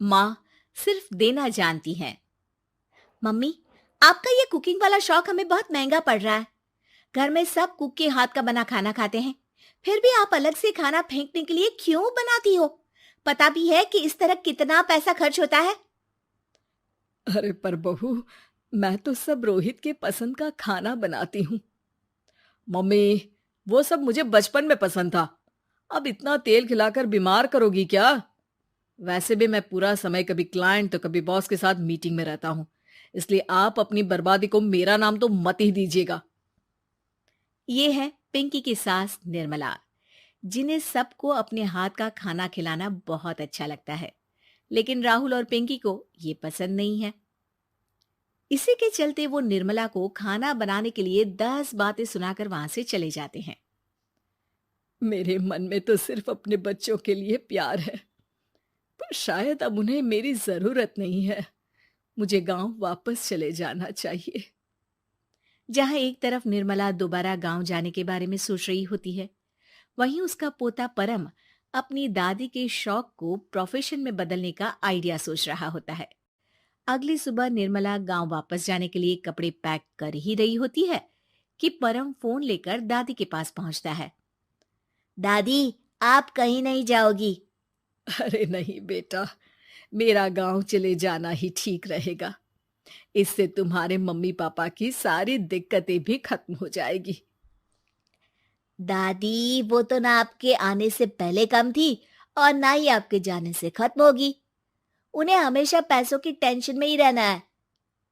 माँ सिर्फ देना जानती हैं। मम्मी, आपका ये कुकिंग वाला शौक हमें बहुत महंगा पड़ रहा है। घर में सब कुक के हाथ का बना खाना खाते हैं, फिर भी आप अलग से खाना फेंकने के लिए क्यों बनाती हो? पता भी है कि इस तरह कितना पैसा खर्च होता है। अरे पर बहू, मैं तो सब रोहित के पसंद का खाना बनाती हूँ। मम्मी, वो सब मुझे बचपन में पसंद था। अब इतना तेल खिलाकर बीमार करोगी क्या? वैसे भी मैं पूरा समय कभी क्लाइंट तो कभी बॉस के साथ मीटिंग में रहता हूँ, इसलिए आप अपनी बर्बादी को मेरा नाम तो मत ही दीजिएगा। ये है पिंकी की सास निर्मला, जिन्हें सबको अपने हाथ का खाना खिलाना बहुत अच्छा लगता है, लेकिन राहुल और पिंकी को ये पसंद नहीं है। इसी के चलते वो निर्मला को खाना बनाने के लिए 10 बातें सुनाकर वहां से चले जाते हैं। मेरे मन में तो सिर्फ अपने बच्चों के लिए प्यार है, पर शायद अब उन्हें मेरी जरूरत नहीं है। मुझे गांव वापस चले जाना चाहिए। जहां एक तरफ निर्मला दोबारा गांव जाने के बारे में सोच रही होती है, वहीं उसका पोता परम अपनी दादी के शौक को प्रोफेशन में बदलने का आइडिया सोच रहा होता है। अगली सुबह निर्मला गांव वापस जाने के लिए कपड़े पैक कर ही रही होती है कि परम फोन लेकर दादी के पास पहुंचता है। दादी, आप कहीं नहीं जाओगी? अरे नहीं बेटा, मेरा गांव चले जाना ही ठीक रहेगा। इससे तुम्हारे मम्मी पापा की सारी दिक्कतें भी खत्म हो जाएगी। दादी, वो तो ना आपके आने से पहले कम थी और ना ही आपके जाने से खत्म होगी। उन्हें हमेशा पैसों की टेंशन में ही रहना है।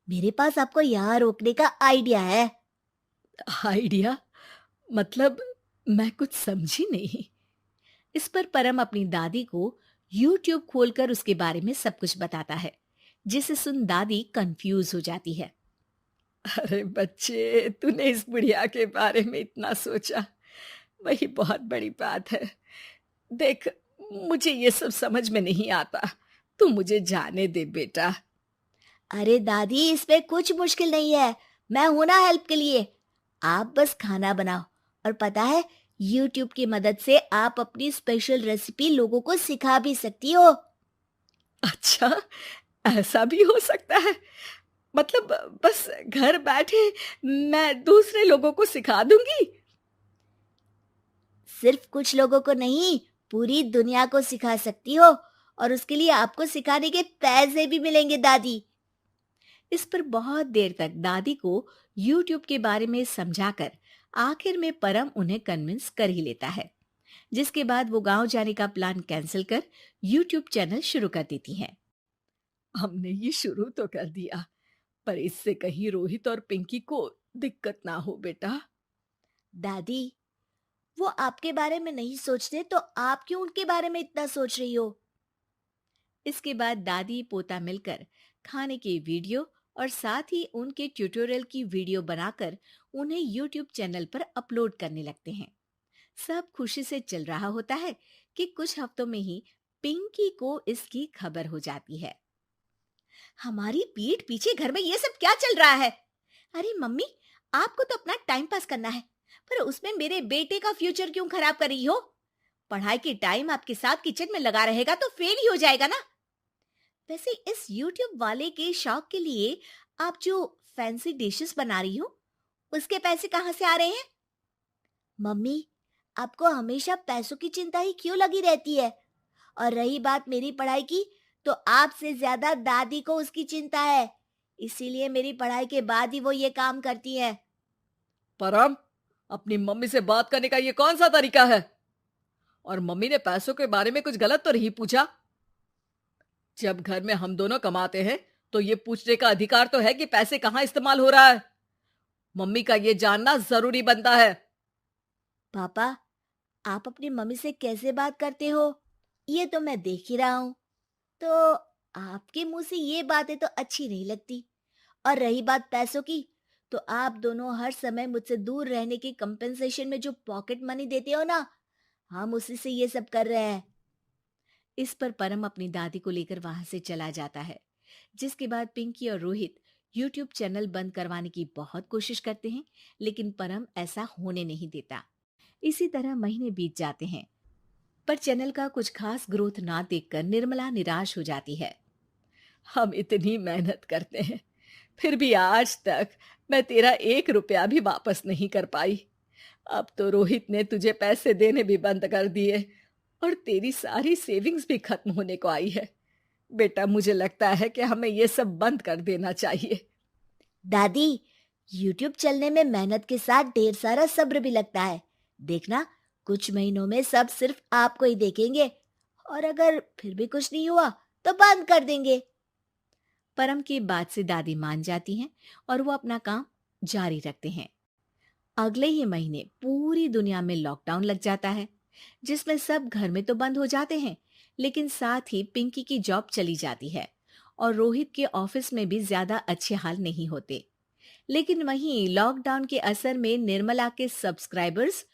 मेरे पास आपको यहाँ रोकने का आइडिया है। आइडिया? मतलब, मैं कुछ समझी नहीं। इस पर परम अपनी दादी को YouTube खोलकर उसके बारे में सब कुछ बताता है, जिसे सुन दादी कंफ्यूज हो जाती है। अरे बच्चे, तूने इस बुढ़िया के बारे में इतना सोचा, वही बहुत बड़ी बात है। देख, मुझे ये सब समझ में नहीं आता। तू मुझे जाने दे बेटा। अरे दादी, इसमें कुछ मुश्किल नहीं है। मैं हूं ना हेल्प के लिए। आप बस खाना बनाओ, और पता है, YouTube की मदद से आप अपनी स्पेशल रेसिपी लोगों को सिखा भी सकती हो। अच्छा, ऐसा भी हो सकता है? मतलब, बस घर बैठे मैं दूसरे लोगों को सिखा दूंगी? सिर्फ कुछ लोगों को नहीं, पूरी दुनिया को सिखा सकती हो, और उसके लिए आपको सिखाने के पैसे भी मिलेंगे दादी। इस पर बहुत देर तक दादी को YouTube के बारे में समझाकर आखिर में परम उन्हें कन्विंस कर ही लेता है, जिसके बाद वो गांव जाने का प्लान कैंसिल कर YouTube चैनल शुरू कर देती हैं। हमने ये शुरू तो कर दिया, पर इससे कहीं रोहित और पिंकी को दिक्कत ना हो बेटा। दादी, वो आपके बारे में नहीं सोचते तो आप क्यों उनके बारे में इतना सोच रही हो? इसके बाद दादी पोता मिलकर खाने की वीडियो और साथ ही उनके ट्यूटोरियल की वीडियो बनाकर उन्हें YouTube चैनल पर अपलोड करने लगते हैं। सब खुशी से चल रहा होता है कि कुछ हफ्तों में ही पिंकी को इसकी खबर हो जाती है। हमारी पीठ पीछे घर में ये सब क्या चल रहा है? अरे मम्मी, आपको तो अपना टाइम पास करना है, पर उसमें मेरे बेटे का फ्यूचर क्यों खराब कर रही हो? पढ़ाई के टाइम आपके साथ किचन में लगा रहेगा तो फेल ही हो जाएगा ना। वैसे इस YouTube वाले के शौक के लिए आप जो फैंसी डिशेस बना रही हो, उसके पैसे कहाँ से आ रहे हैं? मम्मी, आपको हमेशा पैसों की चिंता ही क्यों लगी रहती है? और रही बात मेरी पढ़ाई की, तो आपसे ज्यादा दादी को उसकी चिंता है। इसीलिए मेरी पढ़ाई के बाद ही वो ये काम करती है। परम, अपनी मम्मी से बात करने का ये कौन सा तरीका है? और मम्मी ने पैसों के बारे में कुछ गलत तो नहीं पूछा? जब घर में हम दोनों कमाते हैं, तो ये पूछने का अधिकार तो है कि पैसे कहाँ इस्तेमाल हो रहा है। मम्मी का ये जानना जरूरी बनता है। पापा, आप अपनी मम्मी से कैसे बात करते हो, ये तो मैं देख ही रहा हूँ। तो आपके मुंह से ये बातें तो अच्छी नहीं लगती। और रही बात पैसों की, तो आप दोनों हर समय मुझसे दूर रहने के कंपेंसेशन में जो पॉकेट मनी देते हो ना, हम उसी से ये सब कर रहे हैं। इस पर परम अपनी दादी को लेकर वहां से चला जाता है, जिसके बाद पिंकी और रोहित YouTube चैनल बंद करवाने की बहुत कोशिश करते हैं, लेकिन परम ऐसा होने नहीं देता। इसी तरह महीने बीत जाते हैं। पर चैनल का कुछ खास ग्रोथ ना देखकर निर्मला निराश हो जाती है। हम इतनी मेहनत करते हैं, फिर भी आज तक मैं तेरा 1 रुपया भी वापस नहीं कर पाई। अब तो रोहित ने तुझे पैसे देने भी बंद कर दिए और तेरी सारी सेविंग्स भी खत्म होने को आई है। बेटा, मुझे लगता है कि हमें ये सब बंद कर देना चाहिए। दादी, यूट्यूब चलने में मेहनत के साथ ढेर सारा सब्र भी लगता है। देखना, कुछ महीनों में सब सिर्फ आपको ही देखेंगे, और अगर फिर भी कुछ नहीं हुआ तो बंद कर देंगे। परम की बात से दादी मान जाती हैं और वो अपना काम जारी रखते हैं। अगले ही महीने पूरी दुनिया में लॉकडाउन लग जाता है, जिसमें सब घर में तो बंद हो जाते हैं, लेकिन साथ ही पिंकी की जॉब चली जाती है और रोहित के ऑफिस में भी ज्यादा अच्छे हाल नहीं होते। लेकिन वहीं लॉकडाउन के असर में निर्मला के सब्सक्राइबर्स